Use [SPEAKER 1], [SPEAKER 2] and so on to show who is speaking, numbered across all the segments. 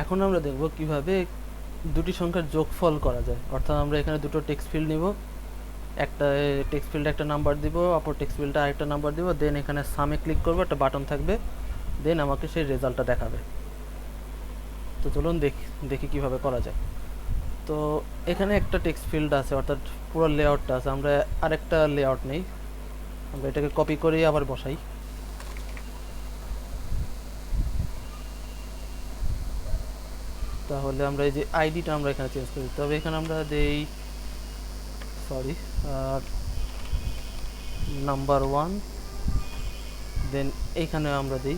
[SPEAKER 1] এখন আমরা দেখব কিভাবে দুটি সংখ্যার যোগফল করা যায়। অর্থাৎ আমরা এখানে দুটো টেক্সট ফিল্ড নিব, একটা টেক্সট ফিল্ডে একটা নাম্বার দিব, অপর টেক্সট ফিল্ডে আরেকটা নাম্বার দিব, দেন এখানে সামে ক্লিক করব, একটা বাটন থাকবে, দেন আমাকে সেই রেজাল্টটা দেখাবে। তো চলুন দেখি কিভাবে করা যায়। তো এখানে একটা টেক্সট ফিল্ড আছে, অর্থাৎ পুরো লেআউটটা আছে। আমরা আরেকটা লেআউট নেই, আমরা এটাকে কপি করে আবার বসাই। তাহলে আমরা এই যে আইডিটা আমরা এখানে চেঞ্জ করে দিতে হবে। এখানে আমরা দেই নাম্বার 1, দেন এইখানে আমরা দিই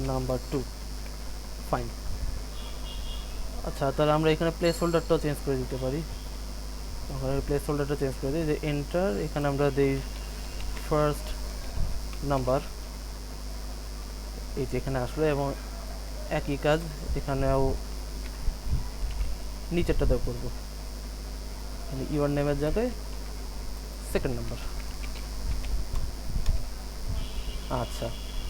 [SPEAKER 1] নাম্বার 2। ফাইন। আচ্ছা, তাহলে আমরা এখানে প্লেস হোল্ডারটাও চেঞ্জ করে দিতে পারি। ওখানে প্লেস হোল্ডারটা চেঞ্জ করে দিই যে এন্টার, এখানে আমরা দিই ফার্স্ট নাম্বার, এই যে এখানে আসলো, এবং একই কাজ এখানেও নিচেরটাতেও করব। ইউর নেমের জায়গায় সেকেন্ড নাম্বার। আচ্ছা,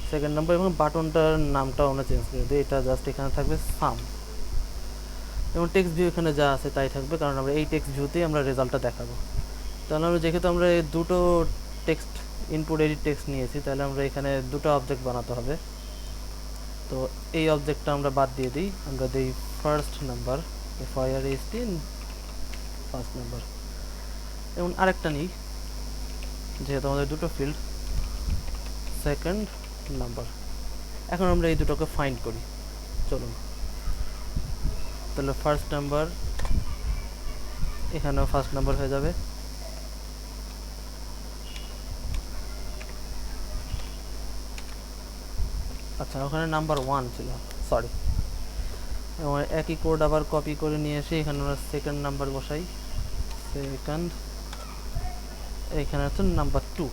[SPEAKER 1] সেকেন্ড নাম্বার, এবং বাটনটার নামটাও আমরা চেঞ্জ করে দিই। এটা জাস্ট এখানে থাকবে সাম, এবং টেক্সট ভিউ এখানে যা আছে তাই থাকবে, কারণ আমরা এই টেক্সট ভিউতেই আমরা রেজাল্টটা দেখাবো। তাহলে আমরা যেহেতু আমরা এই দুটো টেক্সট ইনপুট এডিট টেক্সট নিয়েছি, তাহলে আমরা এখানে দুটো অবজেক্ট বানাতে হবে। তো এই অবজেক্টটা আমরা বাদ দিয়ে দিই, আমরা দিই first number, FIRST, first number, এবং আরেকটা নিই, যেহেতু আমাদের দুটো ফিল্ড, সেকেন্ড নাম্বার। এখন আমরা এই দুটোকে ফাইন্ড করি। চলুন, তাহলে ফার্স্ট নাম্বার, এখানেও ফার্স্ট নাম্বার হয়ে যাবে। আচ্ছা, ওখানে নাম্বার 1 ছিল, সরি। এবং একই কোড আবার কপি করে নিয়ে এসে এখানে আমরা সেকেন্ড নাম্বার বসাই, সেকেন্ড, এখানে হচ্ছে নাম্বার 2।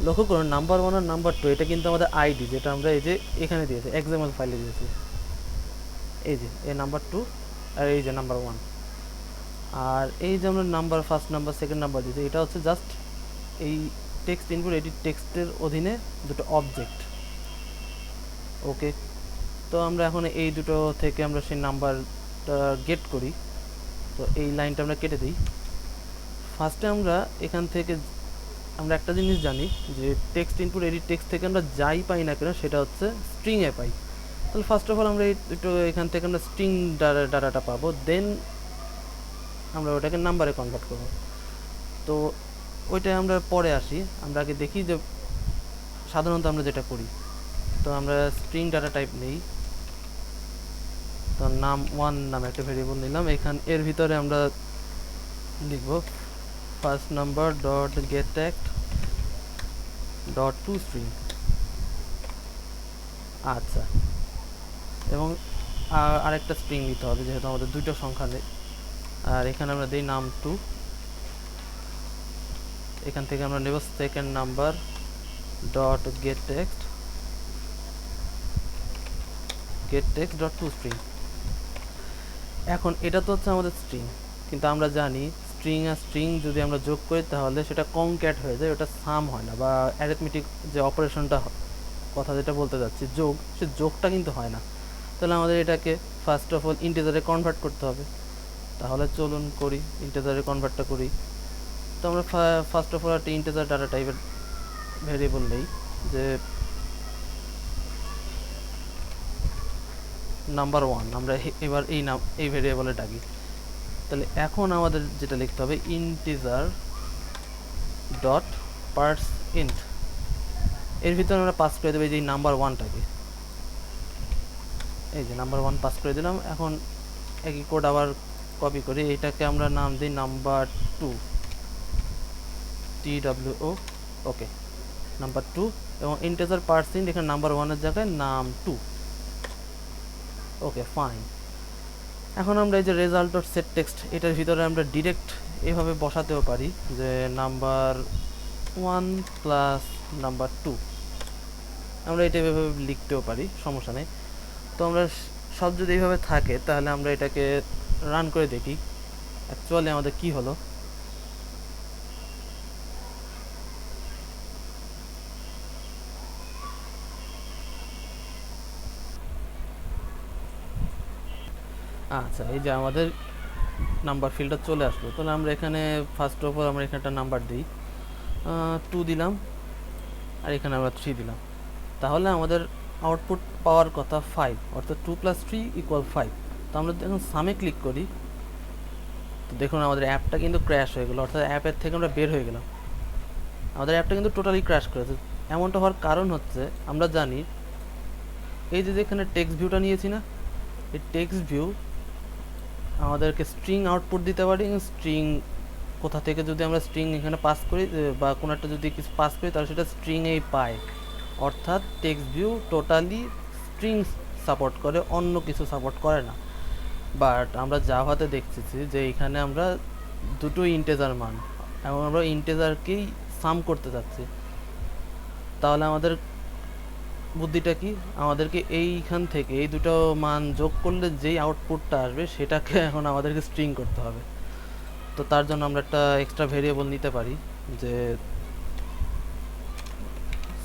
[SPEAKER 1] লক্ষ্য করুন, নাম্বার 1 আর নাম্বার 2 এটা কিন্তু আমাদের আইডি, যেটা আমরা এই যে এখানে দিয়েছি, এক্সাম্পল ফাইলে দিয়েছি। এই যে এই নাম্বার 2 আর এই যে নাম্বার 1, আর এই যে আমরা number first number second number দিয়েছি, এটা হচ্ছে জাস্ট এই টেক্সট ইনপুট এডিট টেক্সটের অধীনে দুটো অবজেক্ট। ওকে, তো আমরা এখন এই দুটো থেকে আমরা সেই নাম্বারটা গেট করি। তো এই লাইনটা আমরা কেটে দিই। ফার্স্টে আমরা এখান থেকে আমরা একটা জিনিস জানি, যে টেক্সট ইনপুট এডিট টেক্সট থেকে আমরা যাই পাই না কেন সেটা হচ্ছে স্ট্রিংয়ে পাই। তাহলে ফার্স্ট অফ অল আমরা এখান থেকে আমরা স্ট্রিং ডাটাটা পাবো, দেন আমরা ওটাকে নাম্বারে কনভার্ট করব। তো ওইটা আমরা পরে আসি, আমরা আগে দেখি যে সাধারণত আমরা যেটা করি। তো আমরা স্ট্রিং ডাটা টাইপ নেই, তো নাম 1 নামে একটা ভেরিয়েবল নিলাম। এর ভিতরে আমরা লিখব first number dot gate tag dot two string. আচ্ছা, এবং আরেকটা স্ট্রিং দিতে হবে, যেহেতু আমাদের দুটো সংখ্যা নেই। আর এখানে আমরা দিই নাম 2, এখান থেকে আমরা নেব second number dot gate text dot two string. এখন এটা তো হচ্ছে আমাদের স্ট্রিং, কিন্তু আমরা জানি স্ট্রিং আর স্ট্রিং যদি আমরা যোগ করি তাহলে সেটা কনক্যাট হয়ে যায়, ওটা সাম হয় না, বা অ্যারিথমেটিক যে অপারেশনটা কথা যেটা বলতে যাচ্ছি যোগ, সে যোগটা কিন্তু হয় না। তাহলে আমাদের এটাকে ফার্স্ট অফ অল ইন্টিজারে কনভার্ট করতে হবে। তাহলে চলুন করি, ইন্টিজারে কনভার্টটা করি। তো আমরা ফার্স্ট অফ অল একটা ইন্টিজার ডাটা টাইপের ভেরিয়েবল নেই, যে নাম্বার 1 আমরা এবার এই ভেরিয়েবলে ডাকি। তাহলে এখন আমাদের যেটা লিখতে হবে ইন্টিজার ডট পার্স ইন্ট, এর ভিতরে আমরা পাস করে দেবো এই নাম্বার 1টাকে। এই যে নাম্বার 1 পাস করে দিলাম। এখন একই কোড আবার কপি করি, এটাকে আমরা নাম দিই নাম্বার 2, TWO। ওকে, নাম্বার 2, এবং ইন্টিজার পার্স ইন্ট, এখানে নাম্বার 1 এর জায়গায় নাম 2। ওকে, ফাইন। এখন আমরা এই যে রেজাল্ট ডট সেট টেক্সট, এটার ভিতরে আমরা ডিরেক্ট এভাবে বসাতেও পারি, যে নাম্বার 1 প্লাস নাম্বার 2, আমরা এটা এভাবে লিখতেও পারি, সমস্যা নেই। তো আমরা সব যদি এইভাবে থাকে, তাহলে আমরা এটাকে রান করে দেখি অ্যাকচুয়ালি আমাদের কি হলো। আচ্ছা, এই যে আমাদের নাম্বার ফিল্ডটা চলে আসলো। তাহলে আমরা এখানে ফার্স্ট অফ অল আমরা এখানে একটা নাম্বার দিই, 2 দিলাম, আর এখানে আমরা 3 দিলাম। তাহলে আমাদের আউটপুট পাওয়ার কথা 5, অর্থাৎ 2 + 3 = 5। তো আমরা যখন সামে ক্লিক করি, তো দেখুন আমাদের অ্যাপটা কিন্তু ক্র্যাশ হয়ে গেলো, অর্থাৎ অ্যাপের থেকে আমরা বের হয়ে গেলাম। আমাদের অ্যাপটা কিন্তু টোটালি ক্র্যাশ করেছে। এমনটা হওয়ার কারণ হচ্ছে, আমরা জানি এই যে যেখানে টেক্সট ভিউটা নিয়েছি না, এই টেক্সট ভিউ আমাদেরকে স্ট্রিং আউটপুট দিতে পারি। স্ট্রিং কোথা থেকে যদি আমরা স্ট্রিং এখানে পাস করি বা কোনো একটা যদি কিছু পাস করি, তাহলে সেটা স্ট্রিংয়েই পায়। অর্থাৎ text view totally string support করে, অন্য কিছু সাপোর্ট করে না। বাট আমরা জাভাতে দেখতেছি যে এখানে আমরা দুটো ইন্টেজার মান, এবং আমরা ইন্টেজারকেই সাম করতে যাচ্ছি। তাহলে আমাদের বুদ্ধিটা কি, আমাদেরকে এইখান থেকে এই দুটো মান যোগ করলে যেই আউটপুটটা আসবে সেটাকে এখন আমাদেরকে স্ট্রিং করতে হবে। তো তার জন্য আমরা একটা এক্সট্রা ভেরিয়েবল নিতে পারি, যে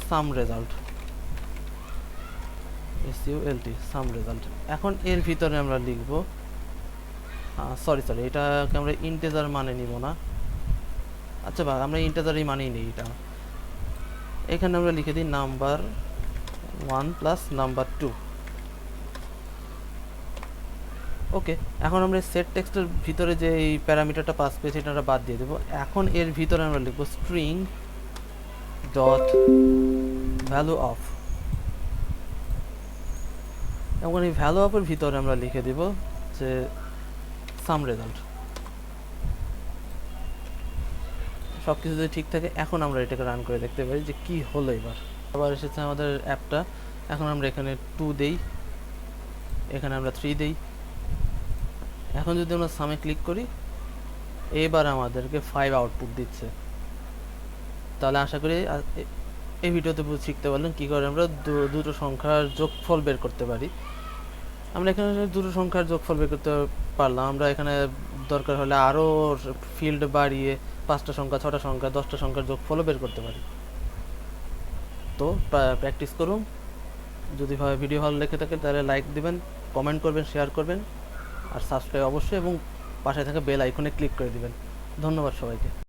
[SPEAKER 1] সাম রেজাল্ট, SULT, সাম রেজাল্ট। এখন এর ভিতরে আমরা লিখব, সরি এটাকে আমরা ইন্টেজার মানে নিব না। আচ্ছা আমরা ইন্টেজারই মানেই নেই এটা। এখানে আমরা লিখে দিই নাম্বার 1 + নাম্বার 2। ওকে, এখন আমরা সেট টেক্সটের ভিতরে যে এই প্যারামিটারটা পাস পেয়েছি এটা আমরা বাদ দিয়ে দেবো। এখন এর ভিতরে আমরা লিখব স্ট্রিং ডট ভ্যালু অফ, এবং এই ভ্যালু অফের ভিতরে আমরা লিখে দেব যে সাম রেজাল্ট। সব কিছু যদি ঠিক থাকে, এখন আমরা এটাকে রান করে দেখতে পারি যে কি হলো। এবার আবার এসেছে আমাদের অ্যাপটা। এখন আমরা এখানে 2 দেই, এখানে আমরা 3 দেই। এখন যদি আমরা সামে ক্লিক করি, এবার আমাদেরকে 5 আউটপুট দিচ্ছে। তাহলে আশা করি এই ভিডিওতে শিখতে পারলেন কী করে আমরা দুটো সংখ্যার যোগফল বের করতে পারি। আমরা এখানে দুটো সংখ্যার যোগফল বের করতে পারলাম। আমরা এখানে দরকার হলে আরও ফিল্ড বাড়িয়ে 5টা সংখ্যা, 6টা সংখ্যা, 10টা সংখ্যার যোগফলও বের করতে পারি। তো প্র্যাকটিস করুন। যদি ভিডিও ভালো লেগে থাকে তাহলে লাইক দিবেন, কমেন্ট করবেন, শেয়ার করবেন, আর সাবস্ক্রাইব অবশ্যই, এবং পাশে থাকা বেল আইকনে ক্লিক করে দিবেন। ধন্যবাদ সবাইকে।